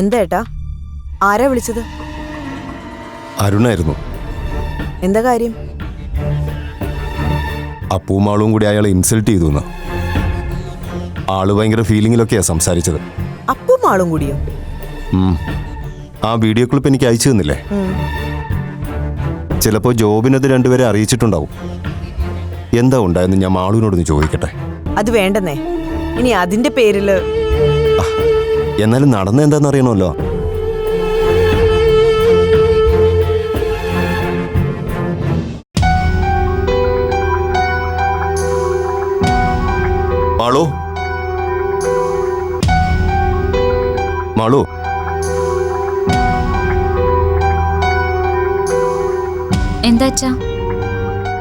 എന്താ ഏട്ടാ? ആരാ വിളിച്ചത്? അരുണായിരുന്നു. എന്താ കാര്യം? അപ്പുവും ആളും കൂടി അയാളെ ഇൻസൾട്ട് ചെയ്തു. ആള് ഭയങ്കര ഫീലിങ്ങിലൊക്കെയാ സംസാരിച്ചത്. അപ്പും ആളും കൂടിയോ? ആ വീഡിയോ ക്ലിപ്പ് എനിക്ക് അയച്ചു തന്നില്ലേ? ചിലപ്പോൾ ജോബിനത് രണ്ടുപേരെ അറിയിച്ചിട്ടുണ്ടാവും. എന്താ ഉണ്ടായെന്ന് ഞാൻ മാളുവിനോടൊന്ന് ചോദിക്കട്ടെ. അത് വേണ്ടെന്നേ. ഇനി അതിന്റെ പേരില് എന്നാലും നടന്ന എന്താന്ന് അറിയണമല്ലോ. മാളു, മാളു, എന്താ?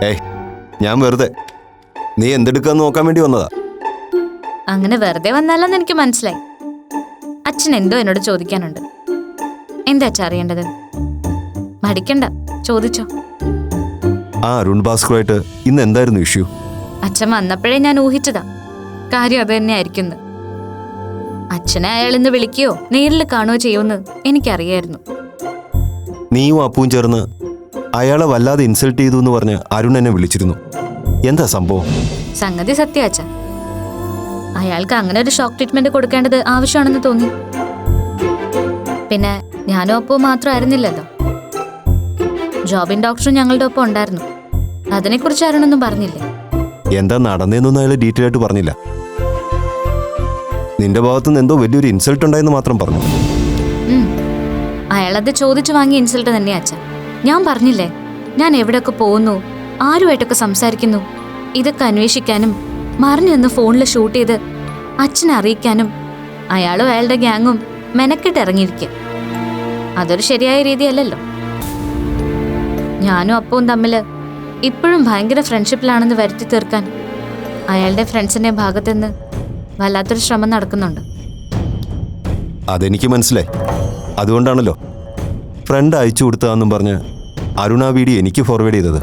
ഏയ്, ഞാൻ വെറുതെ നീ എന്തെടുക്കാന്ന് നോക്കാൻ വേണ്ടി വന്നതാ. അങ്ങനെ വെറുതെ വന്നാലെന്ന് എനിക്ക് മനസ്സിലായി. അച്ഛൻ എന്തോ എന്നോട് ചോദിക്കാനുണ്ട്. എന്താ അച്ഛാ അറിയേണ്ടത്? മടിക്കണ്ട, ചോദിച്ചോ. ആ അരുൺ ഭാസ്കറുമായിട്ട് ഇന്ന് എന്തായിരുന്നു ഇഷ്യൂ? അച്ഛൻ വന്നപ്പോഴേ ഞാൻ ഊഹിച്ചതാ കാര്യം അത് തന്നെ ആയിരിക്കുന്നു. അച്ഛനെ അയാൾ ഇന്ന് വിളിക്കുകയോ നേരിൽ കാണുകയോ ചെയ്യുമെന്ന് എനിക്കറിയായിരുന്നു. നീയും അപ്പുവും ചേർന്ന് അയാളെ വല്ലാതെ ഇൻസൾട്ട് ചെയ്തു എന്ന് പറഞ്ഞ് അരുൺ എന്നെ വിളിച്ചിരുന്നു. എന്താ സംഭവം? സംഗതി സത്യ അച്ഛാ. അയാൾക്ക് അങ്ങനെ ഒരു ഷോക്ക് ട്രീറ്റ്മെന്റ് കൊടുക്കേണ്ടത് ആവശ്യമാണെന്ന് തോന്നി. പിന്നെ ഞാനും അപ്പവും മാത്രമായിരുന്നില്ലല്ലോ, ജോബിൻ ഡോക്ടറും ഞങ്ങളുടെ ഒപ്പം ഉണ്ടായിരുന്നു. അതിനെക്കുറിച്ച് അരുണൊന്നും പറഞ്ഞില്ലേ? എന്താ നടന്നതെന്നൊന്നും അയാൾ ഡീറ്റെയിൽ ആയിട്ട് പറഞ്ഞില്ല. നിന്റെ ഭാഗത്തുനിന്ന് എന്തോ വലിയൊരു ഇൻസൾട്ട് ഉണ്ടായെന്ന് മാത്രം പറഞ്ഞു. അയാളത് ചോദിച്ചു വാങ്ങിയ ഇൻസൾട്ട് തന്നെയാ അച്ഛാ. ഞാൻ പറഞ്ഞില്ലേ, ഞാൻ എവിടെയൊക്കെ പോകുന്നു, ആരുമായിട്ടൊക്കെ സംസാരിക്കുന്നു, ഇതൊക്കെ അന്വേഷിക്കാനും മറിഞ്ഞു നിന്ന് ഫോണിൽ ഷൂട്ട് ചെയ്ത് അച്ഛനെ അറിയിക്കാനും അയാളും അയാളുടെ ഗ്യാങ്ങും മെനക്കെട്ട് ഇറങ്ങിയിരിക്കുക. അതൊരു ശരിയായ രീതിയല്ലല്ലോ. ഞാനും അപ്പവും തമ്മിൽ ഇപ്പോഴും ഭയങ്കര ഫ്രണ്ട്ഷിപ്പിലാണെന്ന് വരുത്തി തീർക്കാൻ അയാളുടെ ഫ്രണ്ട്സിന്റെ ഭാഗത്തുനിന്ന് വല്ലാത്തൊരു ശ്രമം നടക്കുന്നുണ്ട്. അതെനിക്ക് മനസ്സിലായി. അതുകൊണ്ടാണല്ലോ ഫ്രണ്ട് അയച്ചു കൊടുത്തതാണെന്നും പറഞ്ഞ് അരുൺ ആ വീഡിയോ എനിക്ക് ഫോർവേഡ് ചെയ്തത്.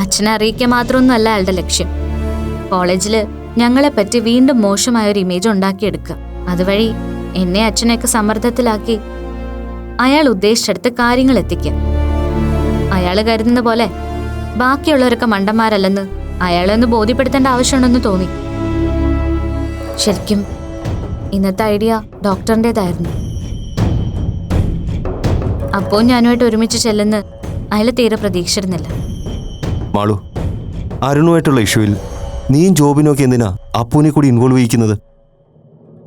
അച്ഛനെ അറിയിക്കുക മാത്രമൊന്നുമല്ല അയാളുടെ ലക്ഷ്യം. കോളേജിൽ ഞങ്ങളെപ്പറ്റി വീണ്ടും മോശമായൊരു ഇമേജ് ഉണ്ടാക്കിയെടുക്കുക. അതുവഴി എന്നെ അച്ഛനെയൊക്കെ സമ്മർദ്ദത്തിലാക്കി അയാൾ ഉദ്ദേശിച്ചെടുത്ത് കാര്യങ്ങൾ എത്തിക്കുക. അയാൾ കരുതുന്ന പോലെ ബാക്കിയുള്ളവരൊക്കെ മണ്ടന്മാരല്ലെന്ന് അയാളെ ഒന്ന് ബോധ്യപ്പെടുത്തേണ്ട ആവശ്യമുണ്ടെന്ന് തോന്നി. ശരിക്കും ഇന്നത്തെ ഐഡിയ ഡോക്ടറിൻ്റെതായിരുന്നു. അപ്പോൾ ഞാനുമായിട്ട് ഒരുമിച്ച് ചെല്ലുന്ന അയാൾ തീരെ പ്രതീക്ഷിച്ചിരുന്നില്ല. മാളു, അരുണുമായിട്ടുള്ള ഇഷ്യൂവിൽ നീയും ജോബിനൊക്കെ എന്തിനാ അപ്പൂനെ കൂടി ഇൻവോൾവ് ചെയ്യിക്കുന്നത്?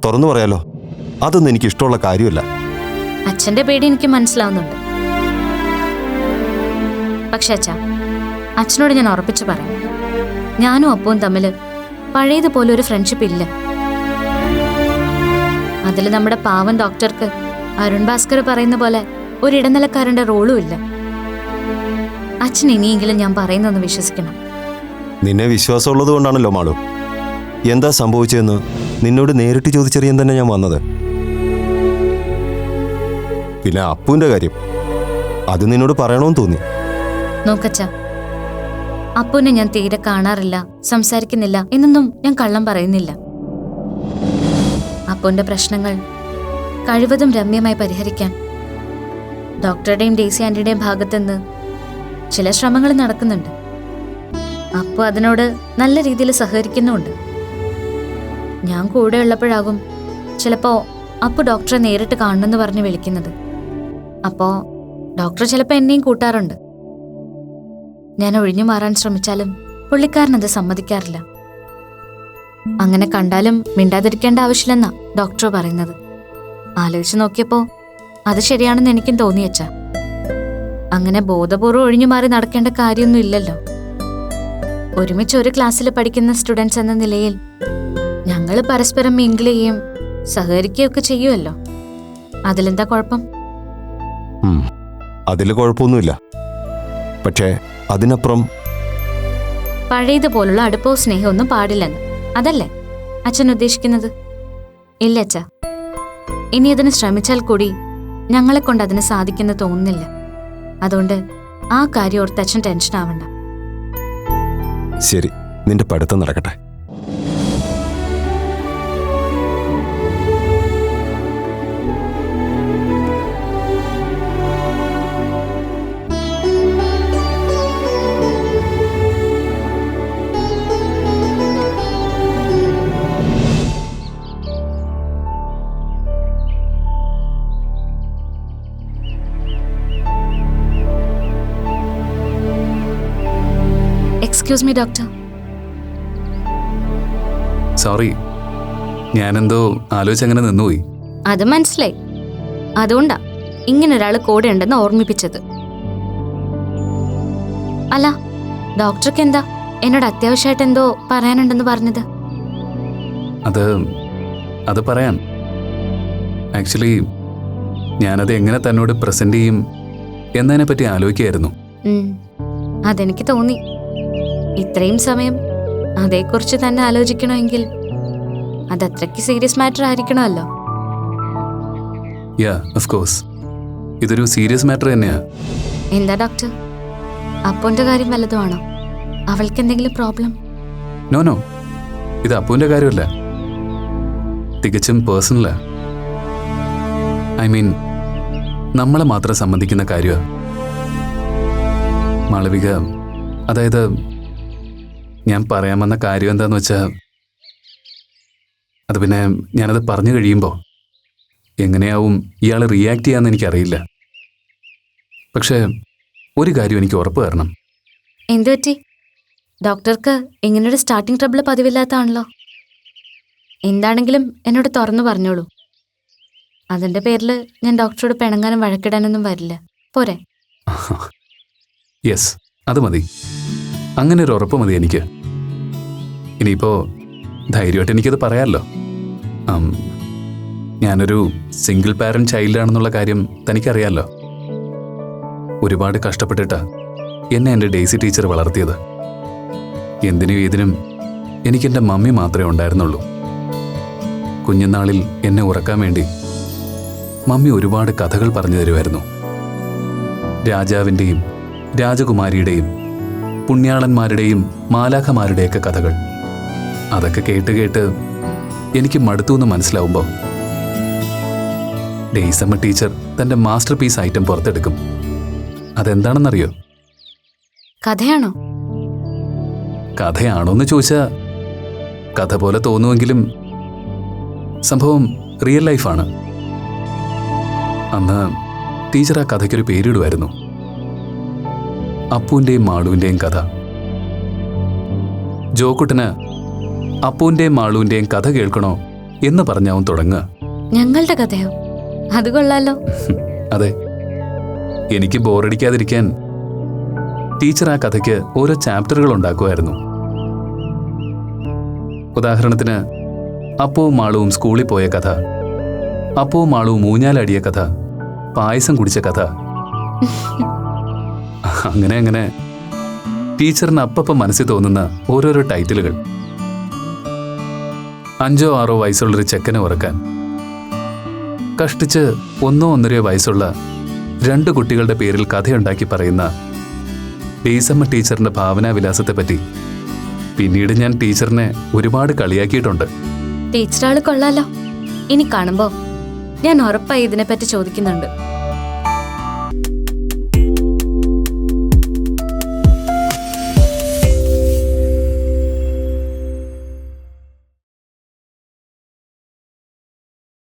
തുറന്നു പറയാലോ, അതൊന്നും എനിക്ക് ഇഷ്ടമുള്ള കാര്യമല്ല. അച്ഛന്റെ പേടി എനിക്ക് മനസ്സിലാവുന്നുണ്ട്. പക്ഷെ അച്ഛാ, അച്ഛനോട് ഞാൻ ഉറപ്പിച്ചു പറയാം, ഞാനും അപ്പവും തമ്മിൽ പഴയതുപോലെ ഒരു ഫ്രണ്ട്ഷിപ്പ് ഇല്ല. അതിൽ നമ്മുടെ പാവൻ ഡോക്ടർക്ക് അരുൺ ഭാസ്കർ പറയുന്ന പോലെ ഒരു ഇടനിലക്കാരന്റെ റോളും ഇല്ല. അച്ഛൻ ഇനിയെങ്കിലും ഞാൻ പറയുന്നൊന്ന് വിശ്വസിക്കണം. നിന്നെ വിശ്വാസമുള്ളത് കൊണ്ടാണല്ലോ മാളു. എന്താ സംഭവിച്ചതെന്ന് നിന്നോട് നേരിട്ട് ചോദിച്ചറിയാൻ തന്നെ ഞാൻ വന്നത്. പിന്നെ അപ്പുവിന്റെ കാര്യം, അത് നിന്നോട് പറയണമെന്ന് തോന്നി. നോക്കച്ച, അപ്പുവിനെ ഞാൻ തീരെ കാണാറില്ല, സംസാരിക്കുന്നില്ല എന്നൊന്നും ഞാൻ കള്ളം പറയുന്നില്ല. അപ്പുവിന്റെ പ്രശ്നങ്ങൾ കഴിവതും രമ്യമായി പരിഹരിക്കാൻ ഡോക്ടറുടെയും ഡേസി ആന്റിയുടെയും ഭാഗത്തുനിന്ന് ചില ശ്രമങ്ങൾ നടക്കുന്നുണ്ട്. അപ്പു അതിനോട് നല്ല രീതിയിൽ സഹകരിക്കുന്നുമുണ്ട്. ഞാൻ കൂടെ ഉള്ളപ്പോഴാകും ചിലപ്പോ അപ്പു ഡോക്ടറെ നേരിട്ട് കാണണമെന്ന് പറഞ്ഞ് വിളിക്കുന്നത്. അപ്പോ ഡോക്ടർ ചിലപ്പോൾ എന്നെയും കൂട്ടാറുണ്ട്. ഞാൻ ഒഴിഞ്ഞു മാറാൻ ശ്രമിച്ചാലും പുള്ളിക്കാരനത് സമ്മതിക്കാറില്ല. അങ്ങനെ കണ്ടാലും മിണ്ടാതിരിക്കേണ്ട ആവശ്യമില്ലെന്നാ ഡോക്ടർ പറയുന്നത്. ആലോചിച്ച് നോക്കിയപ്പോ അത് ശരിയാണെന്ന് എനിക്കും തോന്നിയച്ചാ. അങ്ങനെ ബോധപൂർവ്വം ഒഴിഞ്ഞു മാറി നടക്കേണ്ട കാര്യമൊന്നും ഇല്ലല്ലോ. ഒരുമിച്ച് ഒരു ക്ലാസ്സിൽ പഠിക്കുന്ന സ്റ്റുഡൻസ് എന്ന നിലയിൽ ഞങ്ങൾ പരസ്പരം മിങ്കിൾ ചെയ്യും, സഹകരിക്കുകയൊക്കെ ചെയ്യുമല്ലോ. അതിലെന്താ കുഴപ്പം? അതിൽ കുഴപ്പമൊന്നുമില്ല. പക്ഷേ അതിനപ്പുറം പഴയതുപോലുള്ള അടുപ്പവും സ്നേഹവും ഒന്നും പാടില്ലെന്ന് അതല്ലേ അച്ഛൻ ഉദ്ദേശിക്കുന്നത്? ഇല്ല അച്ഛാ, ഇനി അതിന് ശ്രമിച്ചാൽ കൂടി ഞങ്ങളെ കൊണ്ട് അതിന് സാധിക്കുന്ന തോന്നുന്നില്ല. അതുകൊണ്ട് ആ കാര്യം ഓർത്ത് അച്ഛൻ ടെൻഷൻ ആവണ്ട. ശരി, നിന്റെ പഠിത്തം നടക്കട്ടെ. Excuse me doctor. സോറി, ഞാനെന്തോ ആലോചിച്ചങ്ങനെ നിന്നുപോയി. അത് മനസ്സിലായി. അതുകൊണ്ടാ ഇങ്ങനൊരാൾ കൂടെ ഉണ്ടെന്ന് ഓർമ്മിപ്പിച്ചത്. അല്ല, ഡോക്ടർക്ക് എന്താ എന്നോട് അത്യാവശ്യമായിട്ട് എന്തോ പറയാനുണ്ടെന്ന് പറഞ്ഞത്? അത് പറയാം. ആക്ച്വലി ഞാനത് എങ്ങനെ തന്നോട് പ്രസന്റ് ചെയ്യും എന്നതിനെ പറ്റി ആലോചിക്കുകയായിരുന്നു. അതെനിക്ക് തോന്നി. ഇത്രയും സമയം അതേക്കുറിച്ച് തന്നെ ആലോചിക്കണമെങ്കിൽ അതത്രയ്ക്ക് സീരിയസ് മാറ്റർ ആയിരിക്കണമല്ലോ. യാ, ഓഫ് കോഴ്സ്, ഇതൊരു സീരിയസ് മാറ്റർ തന്നെയാ. എന്താ ഡോക്ടർ, അപ്പുവിന്റെ കാര്യം വല്ലതുമാണോ? അവൾക്ക് എന്തെങ്കിലും പ്രോബ്ലം? നോ, ഇത് അപ്പുവിന്റെ കാര്യമല്ല, തികച്ചും പേഴ്സണലാ. ഐ മീൻ, നമ്മളെ മാത്രം സംബന്ധിക്കുന്ന കാര്യമാണ്. മാളവിക, അതായത് ഞാൻ പറയാൻ വന്ന കാര്യം എന്താന്ന് വെച്ചാൽ, അത് പിന്നെ ഞാനത് പറഞ്ഞു കഴിയുമ്പോൾ എങ്ങനെയാവും ഇയാൾ റിയാക്ട് ചെയ്യാന്ന് എനിക്കറിയില്ല. പക്ഷേ ഒരു കാര്യം എനിക്ക് ഉറപ്പ് തരണം. എന്തു പറ്റി? ഡോക്ടർക്ക് ഇങ്ങനൊരു സ്റ്റാർട്ടിംഗ് ട്രബിൾ പതിവില്ലാത്താണല്ലോ. എന്താണെങ്കിലും എന്നോട് തുറന്നു പറഞ്ഞോളൂ. അതിന്റെ പേരിൽ ഞാൻ ഡോക്ടറോട് പിണങ്ങാനും വഴക്കിടാനൊന്നും വരില്ല. പോരെ? യെസ്, അത് മതി. അങ്ങനെ ഒരു ഉറപ്പ് മതി എനിക്ക്. ഇനിയിപ്പോ ധൈര്യമായിട്ട് എനിക്കത് പറയാമല്ലോ. ഞാനൊരു സിംഗിൾ പാരന്റ് ചൈൽഡാണെന്നുള്ള കാര്യം തനിക്കറിയാമല്ലോ. ഒരുപാട് കഷ്ടപ്പെട്ടിട്ടാ എന്നെ എൻ്റെ ഡെയ്സി ടീച്ചർ വളർത്തിയത്. എന്തിനും ഏതിനും എനിക്കെൻ്റെ മമ്മി മാത്രമേ ഉണ്ടായിരുന്നുള്ളൂ. കുഞ്ഞുനാളിൽ എന്നെ ഉറക്കാൻ വേണ്ടി മമ്മി ഒരുപാട് കഥകൾ പറഞ്ഞു തരുമായിരുന്നു. രാജാവിൻ്റെയും രാജകുമാരിയുടെയും പുണ്യാളന്മാരുടെയും മാലാഖമാരുടെയൊക്കെ കഥകൾ. അതൊക്കെ കേട്ട് കേട്ട് എനിക്ക് മടുത്തു എന്ന് മനസ്സിലാവുമ്പോൾ ഡെയ്സമ്മ ടീച്ചർ തൻ്റെ മാസ്റ്റർ പീസ് ഐറ്റം പുറത്തെടുക്കും. അതെന്താണെന്നറിയോ? കഥയാണോ? കഥയാണോന്ന് ചോദിച്ചാൽ കഥ പോലെ തോന്നുമെങ്കിലും സംഭവം റിയൽ ലൈഫാണ്. അന്ന് ടീച്ചർ ആ കഥയ്ക്കൊരു പേരിടുമായിരുന്നു, അപ്പുവിൻ്റെയും മാളുവിൻ്റെയും കഥ. ജോക്കുട്ടന് അപ്പുവിൻ്റെയും മാളുവിൻ്റെയും കഥ കേൾക്കണോ എന്ന് പറഞ്ഞാവും തുടങ്ങുക. ഞങ്ങളുടെ കഥയോ? അത് കൊള്ളാലോ. അതെ, എനിക്ക് ബോറടിക്കാതിരിക്കാൻ ടീച്ചർ ആ കഥയ്ക്ക് ഓരോ ചാപ്റ്ററുകൾ ഉണ്ടാക്കുമായിരുന്നു. ഉദാഹരണത്തിന് അപ്പുവും മാളുവും സ്കൂളിൽ പോയ കഥ, അപ്പുവും മാളുവും ഊഞ്ഞാലടിയ കഥ, പായസം കുടിച്ച കഥ. അങ്ങനെ അങ്ങനെ ടീച്ചറിന് അപ്പപ്പം മനസ്സിൽ തോന്നുന്ന ഓരോരോ ടൈറ്റിലുകൾ. 5 or 6 വയസ്സുള്ളൊരു ചെക്കനെ ഉറക്കാൻ കഷ്ടിച്ച് 1 or 1.5 വയസ്സുള്ള 2 കുട്ടികളുടെ പേരിൽ കഥയുണ്ടാക്കി പറയുന്ന ഡെയ്സമ്മ ടീച്ചറിന്റെ ഭാവനാവിലാസത്തെപ്പറ്റി പിന്നീട് ഞാൻ ടീച്ചറിനെ ഒരുപാട് കളിയാക്കിയിട്ടുണ്ട്. ടീച്ചർ ആള് കൊള്ളാലോ. ഇനി കാണുമ്പോ ഞാൻ ഉറപ്പായി ഇതിനെപ്പറ്റി ചോദിക്കുന്നുണ്ട്.